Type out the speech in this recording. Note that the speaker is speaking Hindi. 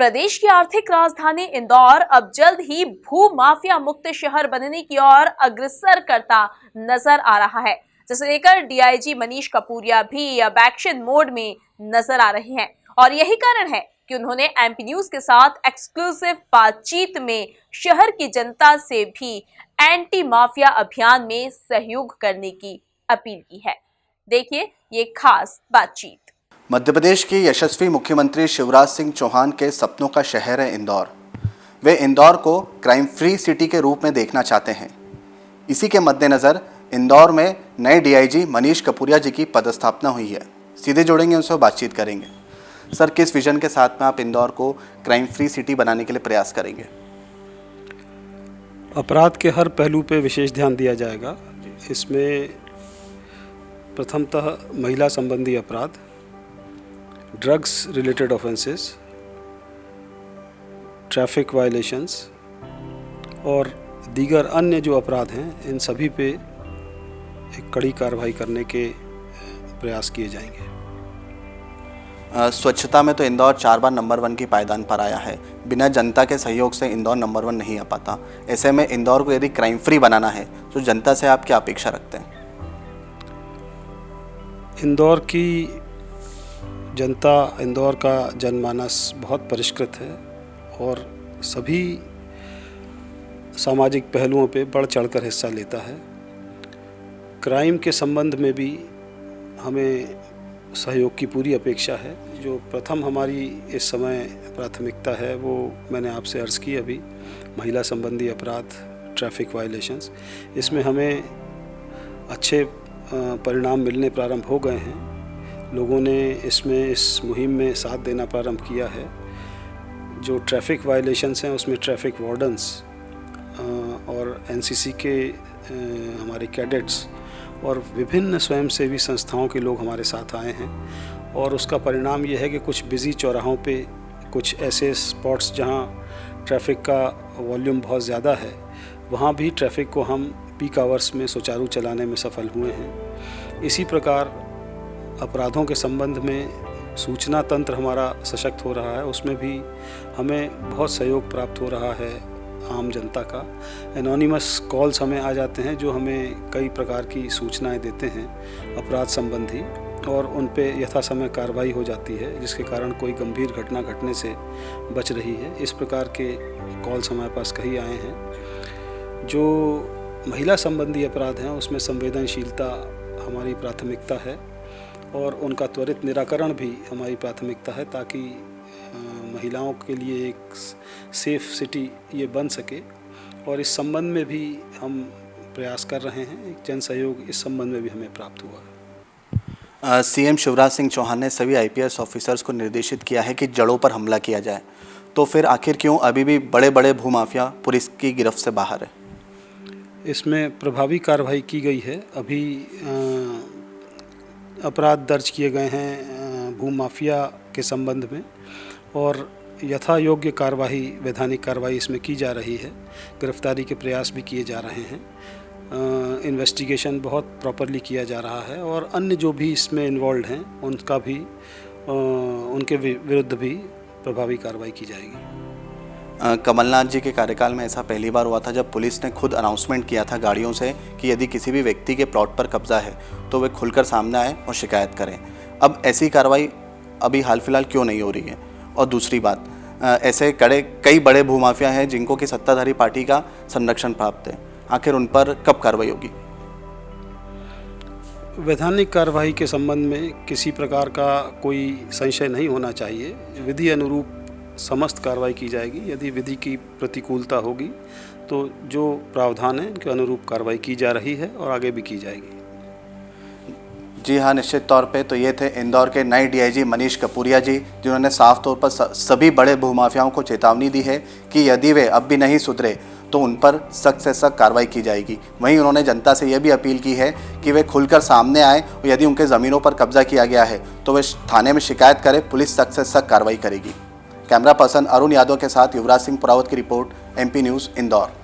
प्रदेश की आर्थिक राजधानी इंदौर अब जल्द ही भू माफिया मुक्त शहर बनने की ओर अग्रसर करता नजर आ रहा है, जिसे लेकर डीआईजी मनीष कपूरिया भी अब एक्शन मोड में नजर आ रहे हैं। और यही कारण है कि उन्होंने एमपी न्यूज के साथ एक्सक्लूसिव बातचीत में शहर की जनता से भी एंटी माफिया अभियान में सहयोग करने की अपील की है। देखिए ये खास बातचीत। मध्य प्रदेश के यशस्वी मुख्यमंत्री शिवराज सिंह चौहान के सपनों का शहर है इंदौर। वे इंदौर को क्राइम फ्री सिटी के रूप में देखना चाहते हैं। इसी के मद्देनज़र इंदौर में नए डीआईजी मनीष कपूरिया जी की पदस्थापना हुई है। सीधे जुड़ेंगे, उनसे बातचीत करेंगे। सर, किस विजन के साथ में आप इंदौर को क्राइम फ्री सिटी बनाने के लिए प्रयास करेंगे? अपराध के हर पहलू पे विशेष ध्यान दिया जाएगा। इसमें प्रथमतः महिला संबंधी अपराध, drugs related offences, traffic violations और दीगर अन्य जो अपराध हैं, इन सभी पे एक कड़ी कार्रवाई करने के प्रयास किए जाएंगे। स्वच्छता में तो इंदौर 4 बार नंबर 1 की पायदान पर आया है। बिना जनता के सहयोग से इंदौर नंबर 1 नहीं आ पाता। ऐसे में इंदौर को यदि क्राइम फ्री बनाना है तो जनता से आप क्या अपेक्षा रखते हैं? इंदौर की जनता, इंदौर का जनमानस बहुत परिष्कृत है और सभी सामाजिक पहलुओं पे बढ़ चढ़कर हिस्सा लेता है। क्राइम के संबंध में भी हमें सहयोग की पूरी अपेक्षा है। जो प्रथम हमारी इस समय प्राथमिकता है वो मैंने आपसे अर्ज़ की अभी, महिला संबंधी अपराध, ट्रैफिक वायलेशंस। इसमें हमें अच्छे परिणाम मिलने प्रारंभ हो गए हैं। लोगों ने इस मुहिम में साथ देना प्रारंभ किया है। जो ट्रैफिक वायलेशंस हैं उसमें ट्रैफिक वार्डन्स और एनसीसी के हमारे कैडेट्स और विभिन्न स्वयंसेवी संस्थाओं के लोग हमारे साथ आए हैं। और उसका परिणाम ये है कि कुछ बिज़ी चौराहों पे, कुछ ऐसे स्पॉट्स जहां ट्रैफिक का वॉल्यूम बहुत ज़्यादा है, वहां भी ट्रैफिक को हम पीक आवर्स में सुचारू चलाने में सफल हुए हैं। इसी प्रकार अपराधों के संबंध में सूचना तंत्र हमारा सशक्त हो रहा है। उसमें भी हमें बहुत सहयोग प्राप्त हो रहा है आम जनता का। एनोनिमस कॉल्स हमें आ जाते हैं जो हमें कई प्रकार की सूचनाएं देते हैं अपराध संबंधी, और उन पे यथा समय कार्रवाई हो जाती है, जिसके कारण कोई गंभीर घटना घटने से बच रही है। इस प्रकार के कॉल्स हमारे पास कई आए हैं। जो महिला संबंधी अपराध हैं उसमें संवेदनशीलता हमारी प्राथमिकता है और उनका त्वरित निराकरण भी हमारी प्राथमिकता है, ताकि महिलाओं के लिए एक सेफ सिटी ये बन सके। और इस संबंध में भी हम प्रयास कर रहे हैं। एक जन सहयोग इस संबंध में भी हमें प्राप्त हुआ है। सीएम शिवराज सिंह चौहान ने सभी आईपीएस ऑफिसर्स को निर्देशित किया है कि जड़ों पर हमला किया जाए, तो फिर आखिर क्यों अभी भी बड़े बड़े भूमाफिया पुलिस की गिरफ्त से बाहर है? इसमें प्रभावी कार्रवाई की गई है। अभी अपराध दर्ज किए गए हैं भूमाफिया के संबंध में, और यथा योग्य कार्रवाई, वैधानिक कार्रवाई इसमें की जा रही है। गिरफ्तारी के प्रयास भी किए जा रहे हैं। इन्वेस्टिगेशन बहुत प्रॉपरली किया जा रहा है और अन्य जो भी इसमें इन्वॉल्व हैं उनका भी उनके विरुद्ध भी प्रभावी कार्रवाई की जाएगी। कमलनाथ जी के कार्यकाल में ऐसा पहली बार हुआ था जब पुलिस ने खुद अनाउंसमेंट किया था गाड़ियों से कि यदि किसी भी व्यक्ति के प्लॉट पर कब्जा है तो वे खुलकर सामने आए और शिकायत करें। अब ऐसी कार्रवाई अभी हाल फिलहाल क्यों नहीं हो रही है? और दूसरी बात, ऐसे कई बड़े भूमाफिया हैं जिनको कि सत्ताधारी पार्टी का संरक्षण प्राप्त है, आखिर उन पर कब कार्रवाई होगी? वैधानिक कार्रवाई के संबंध में किसी प्रकार का कोई संशय नहीं होना चाहिए। विधि अनुरूप समस्त कार्रवाई की जाएगी। यदि विधि की प्रतिकूलता होगी तो जो प्रावधान है उनके अनुरूप कार्रवाई की जा रही है और आगे भी की जाएगी। जी हाँ, निश्चित तौर पे तो ये थे इंदौर के नए डीआईजी मनीष कपूरिया जी, जिन्होंने साफ तौर पर सभी बड़े भूमाफियाओं को चेतावनी दी है कि यदि वे अब भी नहीं सुधरे तो उन पर सख्त से सख्त कार्रवाई की जाएगी। वहीं उन्होंने जनता से यह भी अपील की है कि वे खुलकर सामने आएँ और यदि उनके ज़मीनों पर कब्जा किया गया है तो वे थाने में शिकायत करें, पुलिस सख्त से सख्त कार्रवाई करेगी। कैमरा पर्सन अरुण यादव के साथ युवराज सिंह पुरावत की रिपोर्ट, एमपी न्यूज़, इंदौर।